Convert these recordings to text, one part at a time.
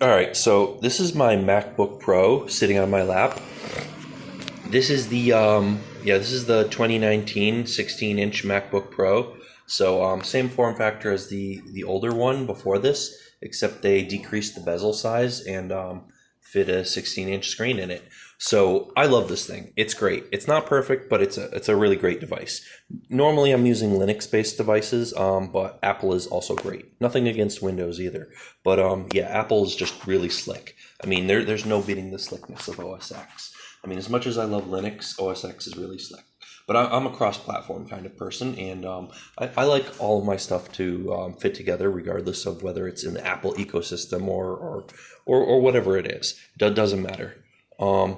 All right, so this is my MacBook Pro sitting on my lap. This is the this is the 2019 16-inch MacBook Pro. So same form factor as the older one before this, except they decreased the bezel size and fit a 16-inch screen in it. So I love this thing. It's great. It's not perfect, but it's a really great device. Normally I'm using Linux-based devices, but Apple is also great. Nothing against Windows either, but yeah, Apple is just really slick. I mean, there's no beating the slickness of OS X. I mean, as much as I love Linux, OS X is really slick. But I'm a cross-platform kind of person, and I like all of my stuff to fit together, regardless of whether it's in the Apple ecosystem or whatever it is. It doesn't matter. Um,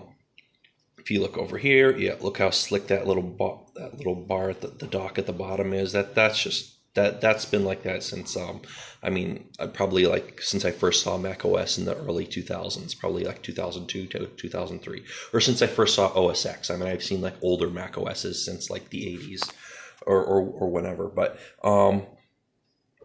if you look over here, yeah, look how slick that little bar at the dock at the bottom is. That's been like that since I mean, probably like since I first saw Mac OS in the early 2000s, probably like 2002 to 2003, or since I first saw OS X. I mean, I've seen like older Mac OSs since like the 80s or whenever. But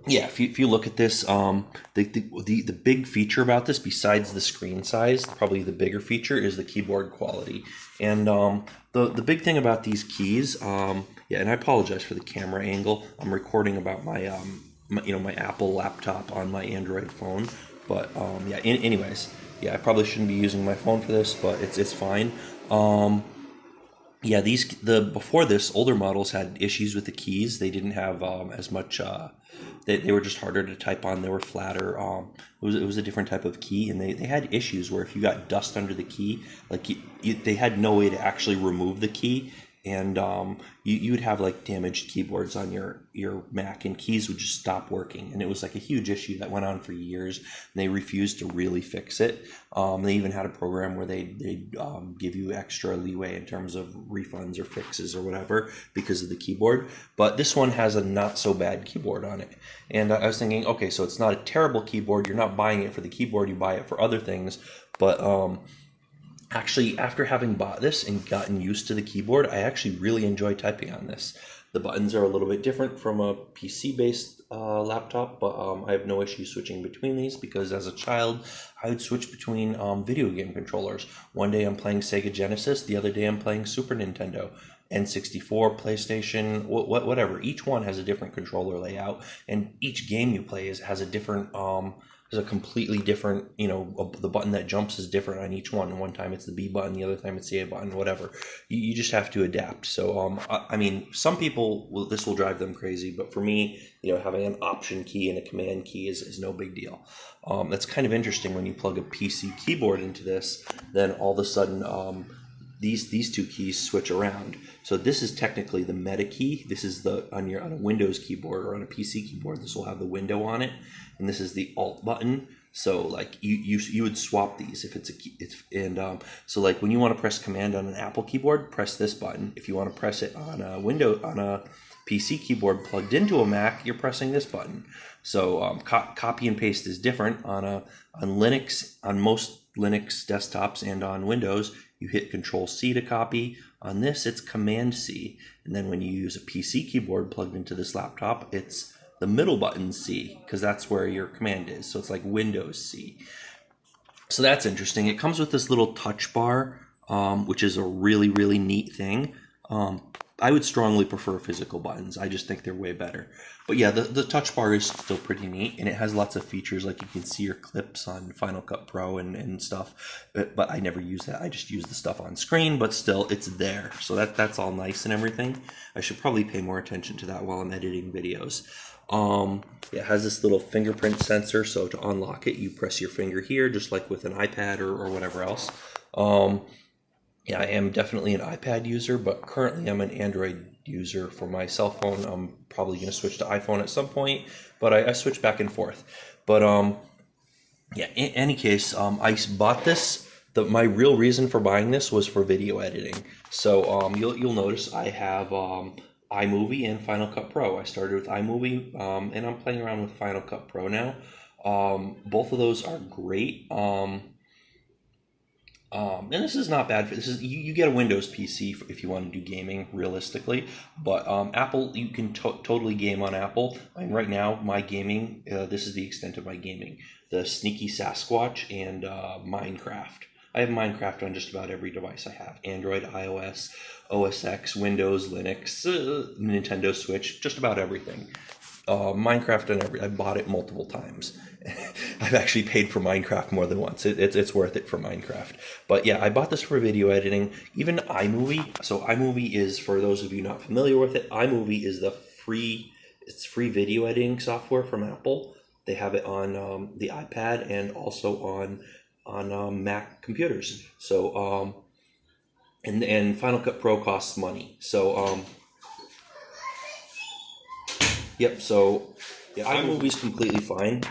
yeah, if you look at this, the big feature about this, besides the screen size, probably the bigger feature is the keyboard quality. And the big thing about these keys, yeah, and I apologize for the camera angle. I'm recording about my Apple laptop on my Android phone. But yeah, anyways, yeah, I probably shouldn't be using my phone for this, but it's fine. Yeah, the before this, older models had issues with the keys. They didn't have as much. They were just harder to type on. They were flatter. It was a different type of key, and they had issues where if you got dust under the key, like they had no way to actually remove the key, and you would have like damaged keyboards on your Mac, and keys would just stop working, and it was like a huge issue that went on for years. And they refused to really fix it. They even had a program where they give you extra leeway in terms of refunds or fixes or whatever because of the keyboard. But this one has a not so bad keyboard on it, and I was thinking, okay, so it's not a terrible keyboard. You're not buying it for the keyboard; you buy it for other things. But actually, after having bought this and gotten used to the keyboard, I actually really enjoy typing on this. The buttons are a little bit different from a PC-based laptop, but I have no issue switching between these because as a child, I would switch between video game controllers. One day I'm playing Sega Genesis, the other day I'm playing Super Nintendo. N64, PlayStation, whatever. Each one has a different controller layout, and each game you play has a different there's a completely different, the button that jumps is different on each one. One time it's the B button, the other time it's the A button, whatever. You just have to adapt. So, I mean, some people, this will drive them crazy, but for me, having an option key and a command key is no big deal. That's kind of interesting when you plug a PC keyboard into this, then all of a sudden, these two keys switch around. So this is technically the meta key. This is on a Windows keyboard or on a PC keyboard. This will have the window on it, and this is the Alt button. So like you would swap these if it's a key. So like when you want to press Command on an Apple keyboard, press this button. If you want to press it on a PC keyboard plugged into a Mac, you're pressing this button. So copy and paste is different on Linux, on most Linux desktops, and on Windows. You hit Control C to copy. On this, it's Command C. And then when you use a PC keyboard plugged into this laptop, it's the middle button C, because that's where your command is. So it's like Windows C. So that's interesting. It comes with this little touch bar, which is a really, really neat thing. I would strongly prefer physical buttons. I just think they're way better. But yeah, the touch bar is still pretty neat, and it has lots of features, like you can see your clips on Final Cut Pro and stuff. But I never use that. I just use the stuff on screen, but still, it's there. So that's all nice and everything. I should probably pay more attention to that while I'm editing videos. It has this little fingerprint sensor, so to unlock it, you press your finger here, just like with an iPad or whatever else. Yeah, I am definitely an iPad user, but currently I'm an Android user for my cell phone. I'm probably going to switch to iPhone at some point, but I switch back and forth. But yeah, in any case, I bought this. My real reason for buying this was for video editing. So you'll notice I have iMovie and Final Cut Pro. I started with iMovie, and I'm playing around with Final Cut Pro now. Both of those are great. And this is not bad for this is you get a Windows PC if you want to do gaming realistically, but Apple you can totally game on Apple. I mean, right now my gaming this is the extent of my gaming: the Sneaky Sasquatch and Minecraft. I have Minecraft on just about every device I have: Android, iOS, OS X, Windows, Linux, Nintendo Switch, just about everything. Minecraft on every. I bought it multiple times. I've actually paid for Minecraft more than once. It's worth it for Minecraft. But yeah, I bought this for video editing. Even iMovie. So iMovie is, for those of you not familiar with it, iMovie is it's free video editing software from Apple. They have it on the iPad and also on Mac computers. So and Final Cut Pro costs money. So yep. So yeah, iMovie's completely fine.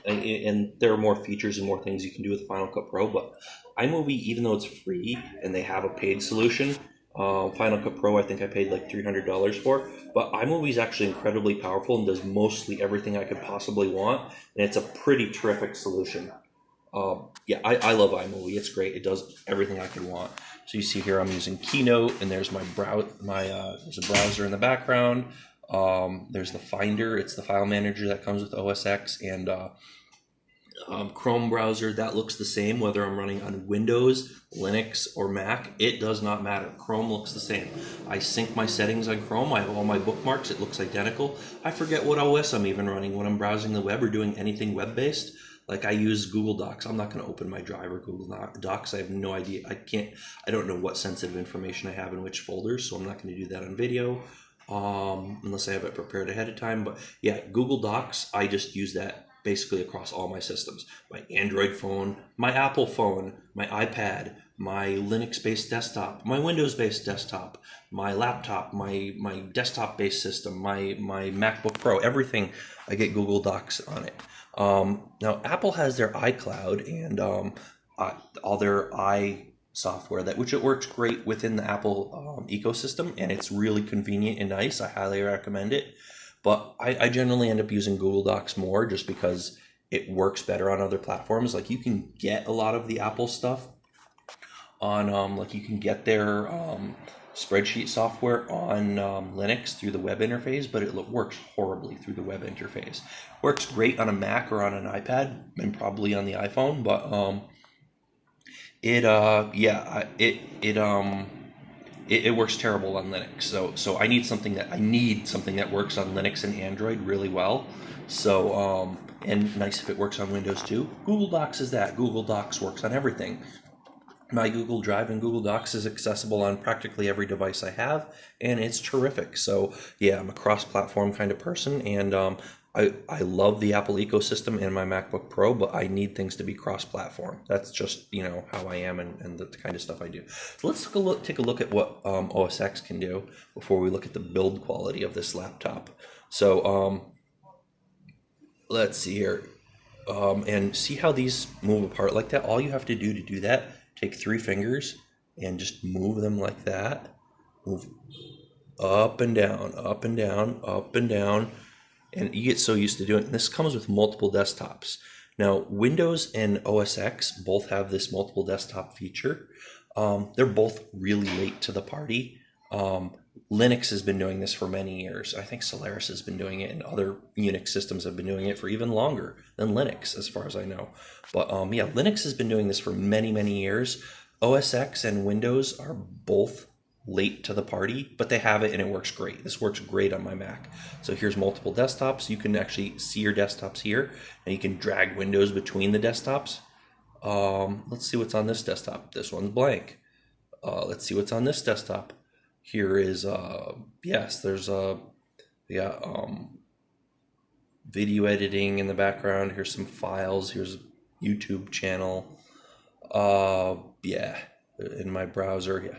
And there are more features and more things you can do with Final Cut Pro. But iMovie, even though it's free and they have a paid solution, Final Cut Pro I think I paid like $300 for. But iMovie is actually incredibly powerful and does mostly everything I could possibly want, and it's a pretty terrific solution. Yeah, I love iMovie. It's great. It does everything I could want. So you see here I'm using Keynote, and there's there's a browser in the background. There's the Finder. It's the file manager that comes with OS X, and Chrome browser. That looks the same whether I'm running on Windows, Linux, or Mac. It does not matter. Chrome looks the same. I sync my settings on Chrome. I have all my bookmarks. It looks identical. I forget what OS I'm even running when I'm browsing the web or doing anything web-based. Like I use Google Docs. I'm not going to open my driver Google Docs. I have no idea. I don't know what sensitive information I have in which folders, so I'm not going to do that on video. Unless I have it prepared ahead of time. But yeah, Google Docs, I just use that basically across all my systems. My Android phone, my Apple phone, my iPad, my Linux-based desktop, my Windows-based desktop, my laptop, my desktop-based system, my MacBook Pro, everything, I get Google Docs on it. Now, Apple has their iCloud and all their software which it works great within the Apple ecosystem, and it's really convenient and nice. I highly recommend it. But I generally end up using Google Docs more just because it works better on other platforms. Like you can get a lot of the Apple stuff on like you can get their spreadsheet software on Linux through the web interface, but it works horribly through the web interface. Works great on a Mac or on an iPad and probably on the iPhone, but it works terrible on Linux. So I need something that works on Linux and Android really well. So and nice if it works on Windows too. Google Docs is that. Google Docs works on everything. My Google Drive and Google Docs is accessible on practically every device I have, and it's terrific. So yeah, I'm a cross-platform kind of person, and I love the Apple ecosystem and my MacBook Pro, but I need things to be cross-platform. That's just how I am and the kind of stuff I do. So let's take a look at what OS X can do before we look at the build quality of this laptop. So let's see here, and see how these move apart like that. All you have to do that, take 3 fingers and just move them like that. Move up and down, up and down, up and down. And you get so used to doing it. And this comes with multiple desktops. Now, Windows and OS X both have this multiple desktop feature. They're both really late to the party. Linux has been doing this for many years. I think Solaris has been doing it, and other Unix systems have been doing it for even longer than Linux, as far as I know. But yeah, Linux has been doing this for many, many years. OS X and Windows are both late to the party, but they have it and it works great. This works great on my Mac. So here's multiple desktops. You can actually see your desktops here, and you can drag windows between the desktops. Let's see what's on this desktop. This one's blank. Let's see what's on this desktop. Here is yes, there's video editing in the background. Here's some files. Here's YouTube channel. Yeah, in my browser. Yeah.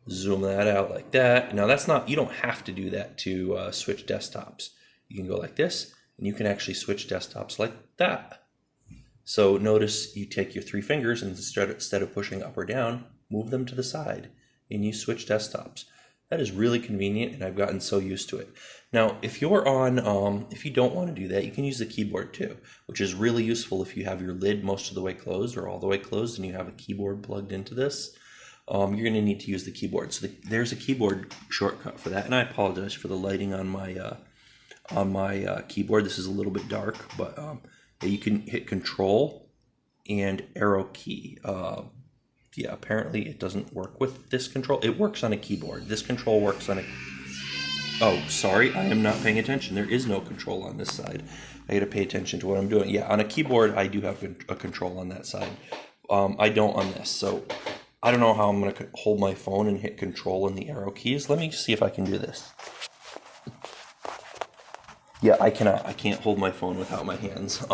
Zoom that out like that. Now that's not, you don't have to do that to switch desktops. You can go like this, and you can actually switch desktops like that. So notice you take your 3 fingers, and instead of pushing up or down, move them to the side, and you switch desktops. That is really convenient, and I've gotten so used to it. Now, if you're on, if you don't want to do that, you can use the keyboard too, which is really useful if you have your lid most of the way closed or all the way closed and you have a keyboard plugged into this. You're going to need to use the keyboard. So there's a keyboard shortcut for that, and I apologize for the lighting on my keyboard. This is a little bit dark, but you can hit Control and arrow key. Yeah, apparently it doesn't work with this control. It works on a keyboard. This control works on a... Oh, sorry, I am not paying attention. There is no control on this side. I got to pay attention to what I'm doing. Yeah, on a keyboard, I do have a control on that side. I don't on this, so I don't know how I'm going to hold my phone and hit Control and the arrow keys. Let me see if I can do this. Yeah, I cannot. I can't hold my phone without my hands.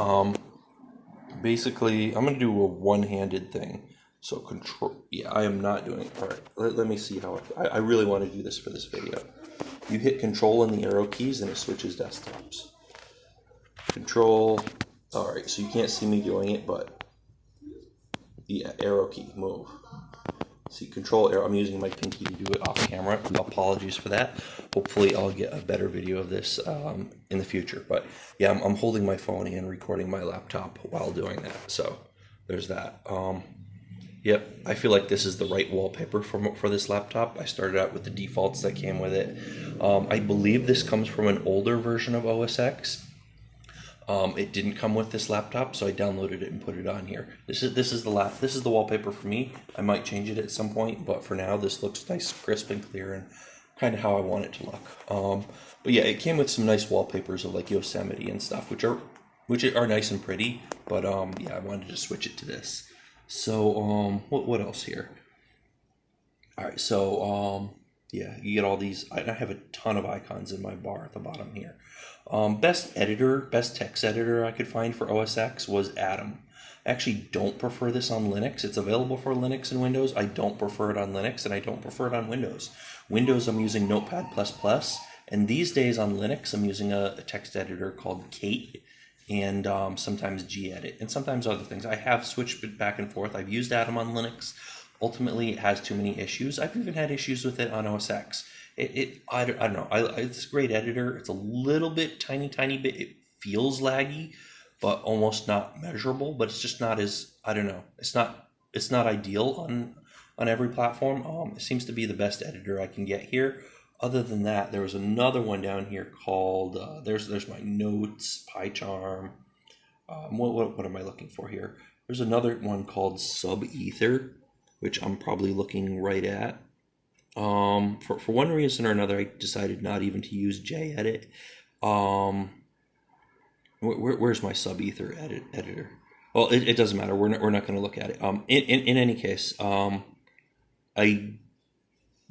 Basically, I'm going to do a one-handed thing. So Control, yeah, I am not doing it. All right, let me see how I really want to do this for this video. You hit Control and the arrow keys and it switches desktops. Control, all right, so you can't see me doing it, but the arrow key, move. See, Control, arrow, I'm using my pinky to do it off camera. Apologies for that. Hopefully I'll get a better video of this in the future. But yeah, I'm holding my phone and recording my laptop while doing that. So there's that. Yep, I feel like this is the right wallpaper for this laptop. I started out with the defaults that came with it. I believe this comes from an older version of OS X. It didn't come with this laptop, so I downloaded it and put it on here. This is the wallpaper for me. I might change it at some point, but for now this looks nice, crisp and clear, and kind of how I want it to look. But yeah, it came with some nice wallpapers of like Yosemite and stuff, which are nice and pretty. But yeah, I wanted to switch it to this. So what else here? All right, so yeah, you get all these. I have a ton of icons in my bar at the bottom here. Best text editor I could find for OS X was Atom. I actually don't prefer this on Linux. It's available for Linux and Windows. I don't prefer it on Linux, and I don't prefer it on Windows. Windows, I'm using Notepad++, and these days on Linux, I'm using a text editor called Kate, and sometimes gedit, and sometimes other things. I have switched it back and forth. I've used Atom on Linux. Ultimately, it has too many issues. I've even had issues with it on OS X. I don't know. It's a great editor. It's a little bit, tiny bit. It feels laggy, but almost not measurable. But it's just not as, I don't know. It's not ideal on every platform. It seems to be the best editor I can get here. Other than that, there was another one down here called, there's my notes, PyCharm. What am I looking for here? There's another one called SubEther, which I'm probably looking right at. For one reason or another, I decided not even to use JEdit. Where's my SubEther editor? Well, it doesn't matter. We're not going to look at it. In any case,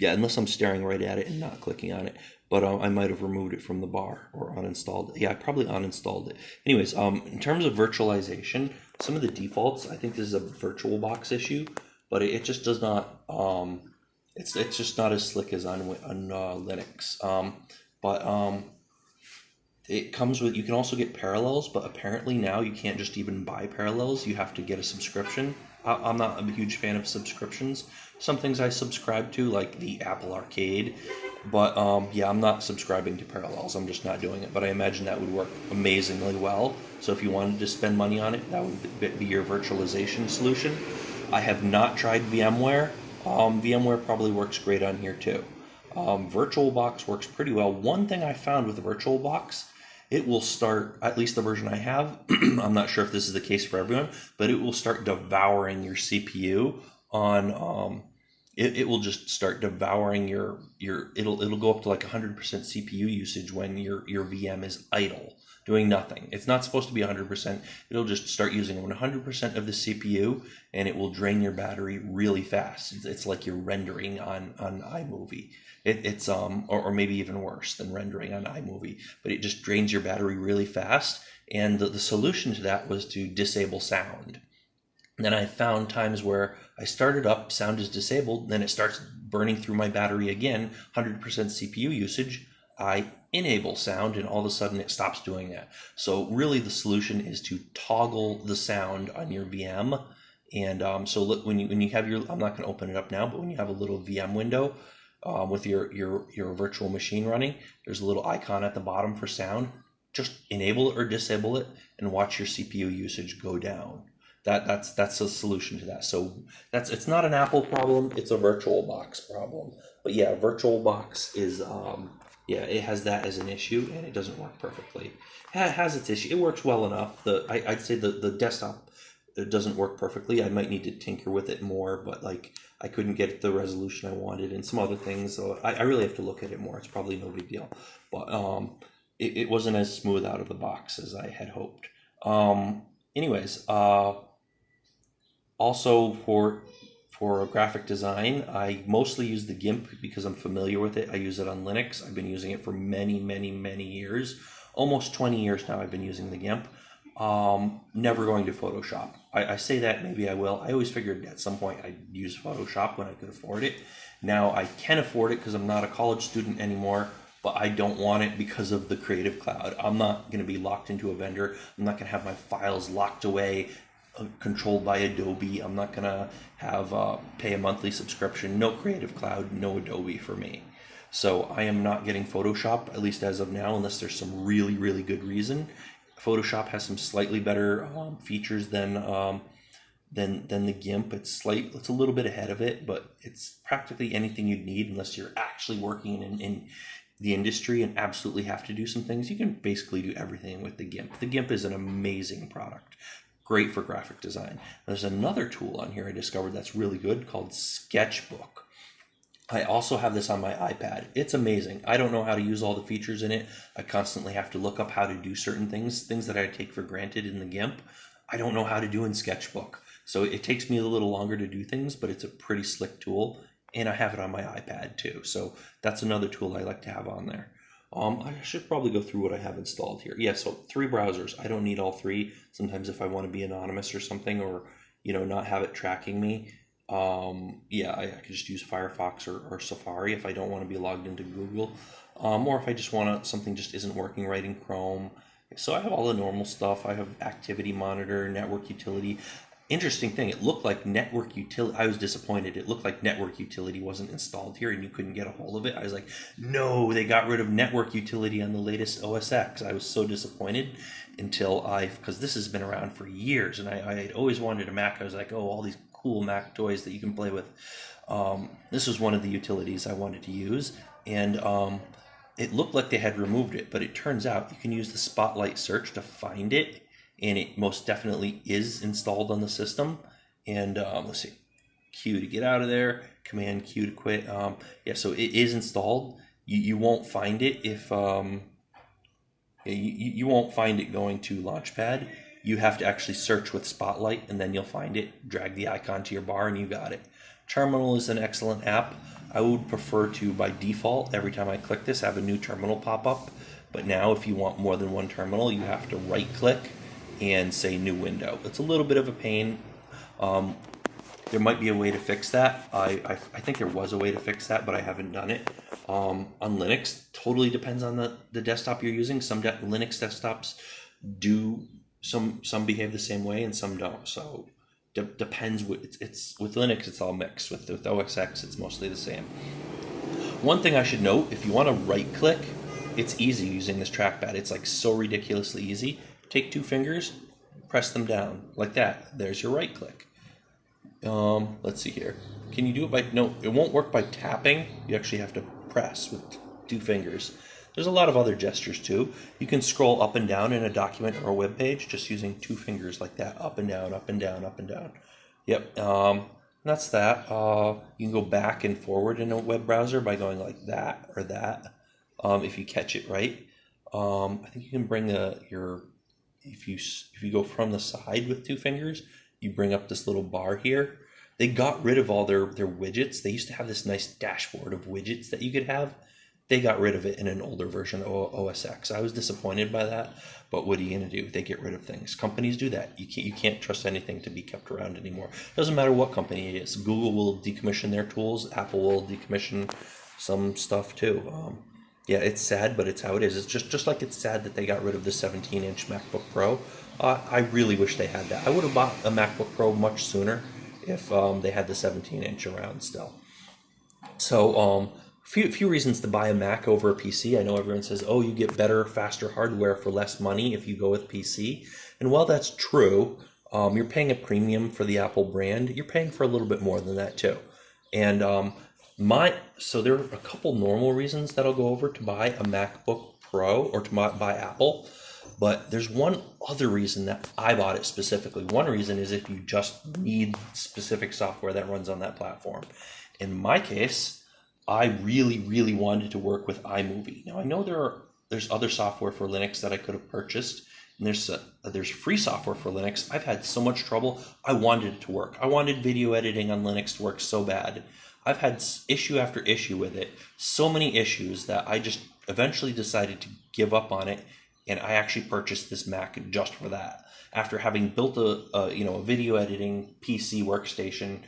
unless I'm staring right at it and not clicking on it, but I might have removed it from the bar or uninstalled it. Yeah, I probably uninstalled it. Anyways, in terms of virtualization, some of the defaults, I think this is a Virtualbox issue, but it just does not. It's just not as slick as on Linux. It comes with, you can also get Parallels, but apparently now you can't just even buy Parallels. You have to get a subscription. I'm not a huge fan of subscriptions. Some things I subscribe to, like the Apple Arcade, but yeah, I'm not subscribing to Parallels. I'm just not doing it, but I imagine that would work amazingly well. So if you wanted to spend money on it, that would be your virtualization solution. I have not tried VMware. VMware probably works great on here too. VirtualBox works pretty well. One thing I found with the VirtualBox, it will start, at least the version I have, I'm not sure if this is the case for everyone, but it will start devouring your CPU on, it will just start devouring it'll go up to like 100% CPU usage when your VM is idle, doing nothing. It's not supposed to be 100%. It'll just start using 100% of the CPU, and it will drain your battery really fast. It's like you're rendering on iMovie. It's or maybe even worse than rendering on iMovie, but it just drains your battery really fast. And the solution to that was to disable sound. And then I found times where I started up, sound is disabled, then it starts burning through my battery again, 100% CPU usage. I enable sound, and all of a sudden it stops doing that. So really the solution is to toggle the sound on your VM. And so look, when you have your, I'm not going to open it up now, but when you have a little VM window, with your virtual machine running. There's a little icon at the bottom for sound. Just enable it or disable it and watch your CPU usage go down. That's a solution to that. So it's not an Apple problem, it's a Virtualbox problem. But yeah, Virtualbox is it has that as an issue and it doesn't work perfectly. It has its issue. It works well enough. I'd say the desktop, it doesn't work perfectly. I might need to tinker with it more, but like I couldn't get the resolution I wanted and some other things. So I really have to look at it more. It's probably no big deal. But it wasn't as smooth out of the box as I had hoped. Anyways, also for graphic design, I mostly use the GIMP because I'm familiar with it. I use it on Linux. I've been using it for many, many, many years. Almost 20 years now I've been using the GIMP. Never going to Photoshop. I say that, maybe I will. I always figured at some point I'd use Photoshop when I could afford it. Now I can afford it because I'm not a college student anymore, but I don't want it because of the Creative Cloud. I'm not going to be locked into a vendor. I'm not going to have my files locked away, controlled by Adobe. I'm not going to have pay a monthly subscription. No Creative Cloud, no Adobe for me. So I am not getting Photoshop, at least as of now, unless there's some really, really good reason. Photoshop has some slightly better features than the GIMP. It's a little bit ahead of it, but it's practically anything you'd need unless you're actually working in the industry and absolutely have to do some things. You can basically do everything with the GIMP. The GIMP is an amazing product. Great for graphic design. There's another tool on here I discovered that's really good called Sketchbook. I also have this on my iPad. It's amazing. I don't know how to use all the features in it. I constantly have to look up how to do certain things that I take for granted in the GIMP. I don't know how to do in Sketchbook. So it takes me a little longer to do things, but it's a pretty slick tool. And I have it on my iPad too. So that's another tool I like to have on there. I should probably go through what I have installed here. Yeah, so 3 browsers. I don't need all 3. Sometimes if I want to be anonymous or something, or not have it tracking me, I could just use Firefox or Safari if I don't want to be logged into Google, or if I just want something just isn't working right in Chrome. So I have all the normal stuff. I have activity monitor, network utility. Interesting thing, it looked like network utility. I was disappointed. It looked like network utility wasn't installed here and you couldn't get a hold of it. I was like, no, they got rid of network utility on the latest OS X. I was so disappointed because this has been around for years and I had always wanted a Mac. I was like, oh, all these cool Mac toys that you can play with. This was one of the utilities I wanted to use, and it looked like they had removed it, but it turns out you can use the Spotlight search to find it, and it most definitely is installed on the system. And let's see, Q to get out of there, Command Q to quit. So it is installed. You won't find it if you won't find it going to Launchpad. You have to actually search with Spotlight, and then you'll find it. Drag the icon to your bar, and you got it. Terminal is an excellent app. I would prefer to, by default, every time I click this, have a new terminal pop up. But now, if you want more than one terminal, you have to right-click and say New Window. It's a little bit of a pain. There might be a way to fix that. I think there was a way to fix that, but I haven't done it. On Linux, totally depends on the desktop you're using. Some Linux desktops do. Some behave the same way and some don't. So depends. It's with Linux, it's all mixed. With OS X, it's mostly the same. One thing I should note: if you want to right-click, it's easy using this trackpad. It's like so ridiculously easy. Take 2 fingers, press them down like that. There's your right-click. Let's see here. Can you do it by? No, it won't work by tapping. You actually have to press with 2 fingers. There's a lot of other gestures too. You can scroll up and down in a document or a web page just using 2 fingers like that, up and down, up and down, up and down. Yep, that's that. You can go back and forward in a web browser by going like that or that, if you catch it right. I think you can bring if you go from the side with 2 fingers, you bring up this little bar here. They got rid of all their widgets. They used to have this nice dashboard of widgets that you could have. They got rid of it in an older version of OS X. I was disappointed by that, but what are you going to do? They get rid of things. Companies do that. You can't trust anything to be kept around anymore. Doesn't matter what company it is. Google will decommission their tools. Apple will decommission some stuff too. It's sad, but it's how it is. It's just like it's sad that they got rid of the 17-inch MacBook Pro. I really wish they had that. I would have bought a MacBook Pro much sooner if they had the 17-inch around still. So few reasons to buy a Mac over a PC. I know everyone says, oh, you get better, faster hardware for less money if you go with PC. And while that's true, you're paying a premium for the Apple brand. You're paying for a little bit more than that too. And so there are a couple normal reasons that I'll go over to buy a MacBook Pro or to buy Apple. But there's one other reason that I bought it specifically. One reason is if you just need specific software that runs on that platform. In my case, I really, really wanted to work with iMovie. Now I know there's other software for Linux that I could have purchased, and there's free software for Linux. I've had so much trouble. I wanted it to work. I wanted video editing on Linux to work so bad. I've had issue after issue with it, so many issues that I just eventually decided to give up on it, and I actually purchased this Mac just for that. After having built a video editing PC workstation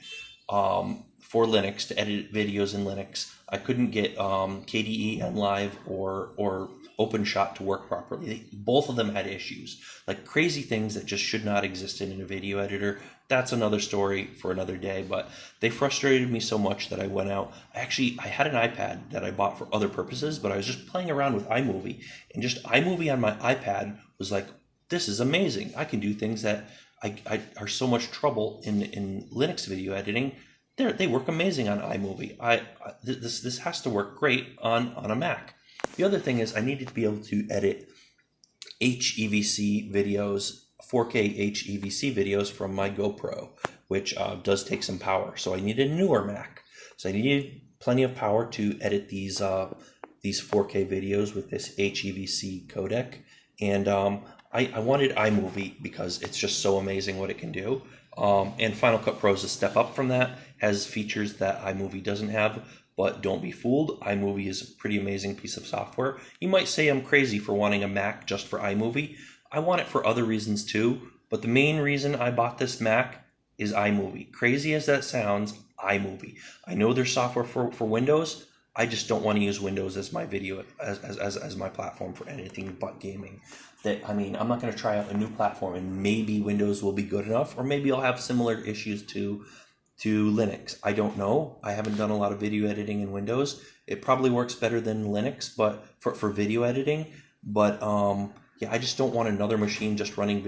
for Linux to edit videos in Linux, I couldn't get KDE and Live or OpenShot to work properly. Both of them had issues, like crazy things that just should not exist in a video editor. That's another story for another day, but they frustrated me so much that I went out. I had an iPad that I bought for other purposes, but I was just playing around with iMovie, and just iMovie on my iPad was like, this is amazing. I can do things that I are so much trouble in Linux video editing. They work amazing on iMovie. This has to work great on a Mac. The other thing is I needed to be able to edit HEVC videos, 4K HEVC videos from my GoPro, which does take some power. So I needed a newer Mac. So I needed plenty of power to edit these 4K videos with this HEVC codec. And I wanted iMovie because it's just so amazing what it can do. And Final Cut Pro is a step up from that, has features that iMovie doesn't have, but don't be fooled. iMovie is a pretty amazing piece of software. You might say I'm crazy for wanting a Mac just for iMovie. I want it for other reasons too, but the main reason I bought this Mac is iMovie. Crazy as that sounds, iMovie. I know there's software for Windows. I just don't want to use Windows as my video as my platform for anything but gaming. I'm not going to try out a new platform and maybe Windows will be good enough, or maybe I'll have similar issues to Linux. I don't know. I haven't done a lot of video editing in Windows. It probably works better than Linux, but for video editing. But I just don't want another machine just running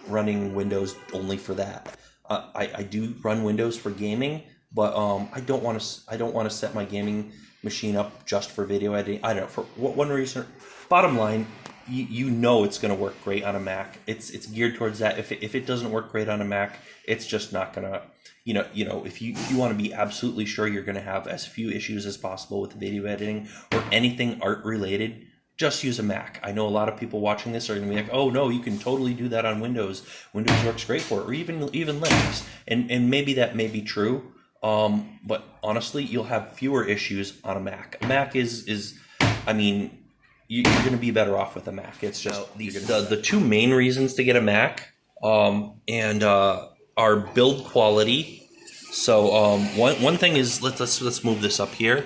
Windows only for that. I do run Windows for gaming, but I don't want to set my gaming machine up just for video editing. I don't know, for one reason. Bottom line, you know it's going to work great on a Mac. It's geared towards that. If it doesn't work great on a Mac, it's just not going to. If you want to be absolutely sure you're going to have as few issues as possible with video editing or anything art related, just use a Mac. I know a lot of people watching this are going to be like, oh no, you can totally do that on Windows. Windows works great for it, or even Linux. And maybe that may be true. But honestly, you'll have fewer issues on a Mac. A Mac is you're going to be better off with a Mac. It's just the two main reasons to get a Mac are build quality. So one thing is let's move this up here.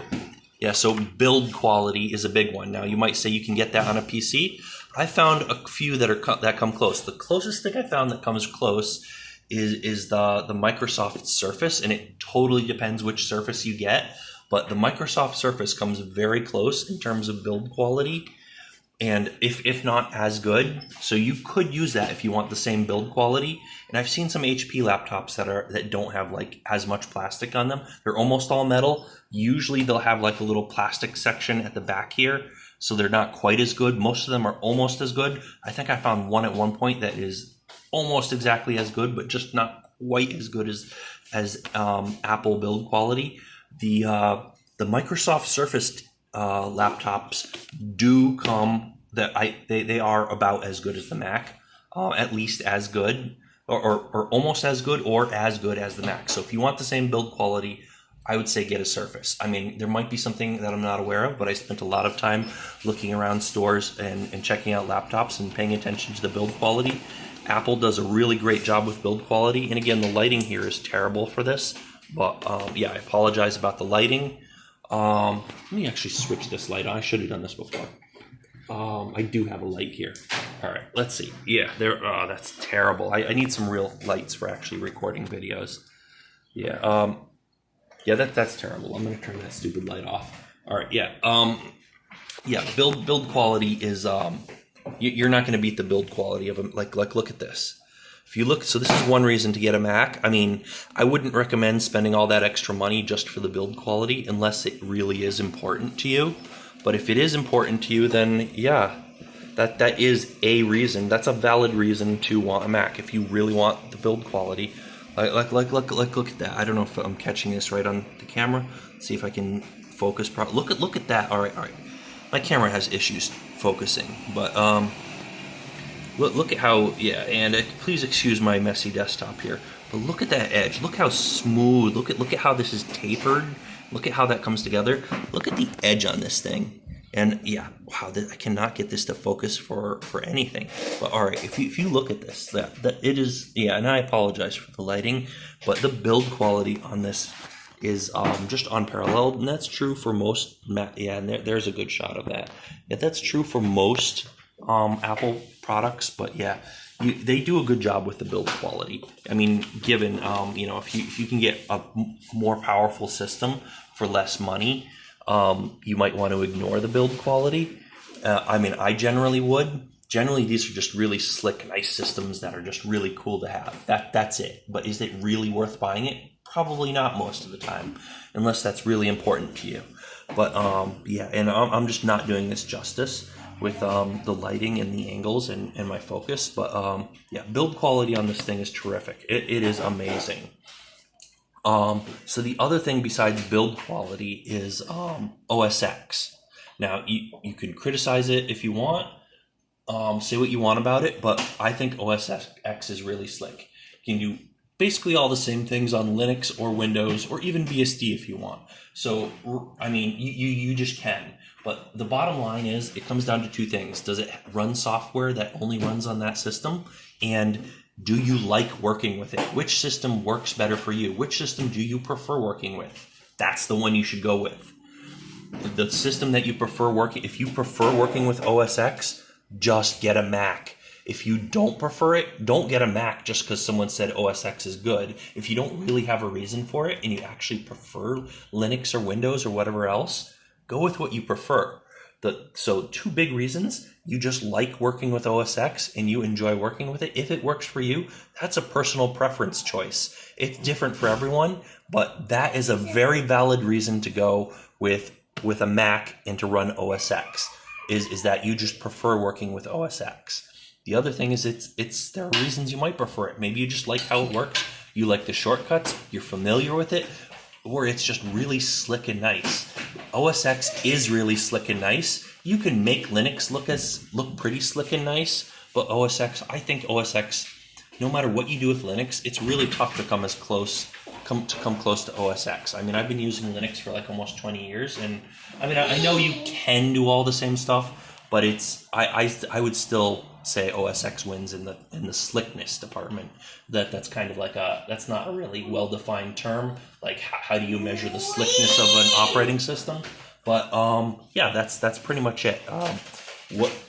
Yeah, so build quality is a big one. Now you might say you can get that on a PC. I found a few that come close. The closest thing I found that comes close is the Microsoft Surface, and it totally depends which Surface you get. But the Microsoft Surface comes very close in terms of build quality, and if not as good. So you could use that if you want the same build quality. And I've seen some HP laptops that don't have like as much plastic on them. They're almost all metal. Usually they'll have like a little plastic section at the back here, so they're not quite as good. Most of them are almost as good. I think I found one at one point that is almost exactly as good, but just not quite as good as Apple build quality. The Microsoft Surface laptops do come they are about as good as the Mac, at least as good, or almost as good, or as good as the Mac. So if you want the same build quality, I would say get a Surface. I mean, there might be something that I'm not aware of, but I spent a lot of time looking around stores and checking out laptops and paying attention to the build quality. Apple does a really great job with build quality. And again, the lighting here is terrible for this. But I apologize about the lighting. Let me actually switch this light on. I should have done this before. I do have a light here. All right, let's see. Yeah, that's terrible. I need some real lights for actually recording videos. Yeah, that's terrible. I'm going to turn that stupid light off. All right, yeah. Yeah, build quality is you're not going to beat the build quality of a like look at this. If you look, so this is one reason to get a Mac. I mean, I wouldn't recommend spending all that extra money just for the build quality unless it really is important to you. But if it is important to you, then yeah, that is a reason. That's a valid reason to want a Mac if you really want the build quality. Look at that. I don't know if I'm catching this right on the camera. Let's see if I can focus properly. Look at that. All right. My camera has issues focusing, but look at how, yeah, and please excuse my messy desktop here, but look at that edge. Look how smooth. Look at how this is tapered. Look at how that comes together. Look at the edge on this thing. And yeah, wow, I cannot get this to focus for anything. But all right, if you look at this, that it is, yeah, and I apologize for the lighting, but the build quality on this is just unparalleled, and that's true for most. Yeah, and there's a good shot of that. Yeah, that's true for most Apple products, but yeah, they do a good job with the build quality. I mean, given if you can get a more powerful system for less money, you might want to ignore the build quality. I mean, I generally would. Generally, these are just really slick, nice systems that are just really cool to have. That's it. But is it really worth buying it? Probably not most of the time, unless that's really important to you. But yeah, and I'm just not doing this justice with the lighting and the angles and my focus. But yeah, build quality on this thing is terrific. It is amazing. So the other thing besides build quality is OS X. Now, you can criticize it if you want, say what you want about it, but I think OS X is really slick. You can do basically all the same things on Linux or Windows or even BSD if you want. So, I mean, you just can. But the bottom line is it comes down to two things. Does it run software that only runs on that system? And do you like working with it? Which system works better for you? Which system do you prefer working with? That's the one you should go with. The system that you prefer working, if you prefer working with OS X, just get a Mac. If you don't prefer it, don't get a Mac just because someone said OS X is good. If you don't really have a reason for it and you actually prefer Linux or Windows or whatever else, go with what you prefer. So two big reasons: you just like working with OS X and you enjoy working with it. If it works for you, that's a personal preference choice. It's different for everyone, but that is a very valid reason to go with a Mac and to run OS X, is that you just prefer working with OS X. The other thing is there are reasons you might prefer it. Maybe you just like how it works. You like the shortcuts. You're familiar with it. Or it's just really slick and nice. OS X is really slick and nice. You can make Linux look pretty slick and nice, but I think OS X, no matter what you do with Linux, it's really tough to come close to OS X. I mean, I've been using Linux for like almost 20 years, and I mean, I know you can do all the same stuff, but I would still say OS X wins in the slickness department. That's kind of like that's not a really well-defined term. Like, how do you measure the slickness of an operating system? But yeah, that's pretty much it.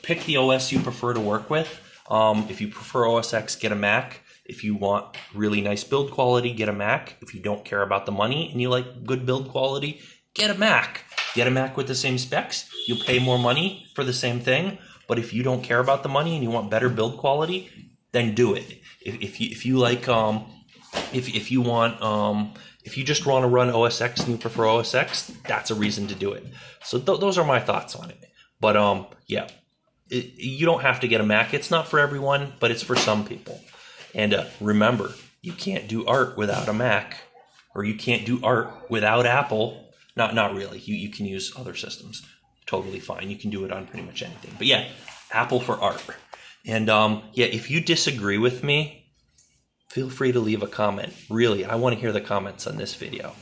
Pick the OS you prefer to work with. If you prefer OS X, get a Mac. If you want really nice build quality, get a Mac. If you don't care about the money and you like good build quality, get a Mac. Get a Mac with the same specs. You'll pay more money for the same thing. But if you don't care about the money and you want better build quality, then do it. If you just want to run OS X and you prefer OS X, that's a reason to do it. So those are my thoughts on it. But yeah, you don't have to get a Mac. It's not for everyone, but it's for some people. And remember, you can't do art without a Mac, or you can't do art without Apple. Not really. You can use other systems. Totally fine. You can do it on pretty much anything. But yeah, Apple for art. And yeah, if you disagree with me, feel free to leave a comment. Really, I want to hear the comments on this video.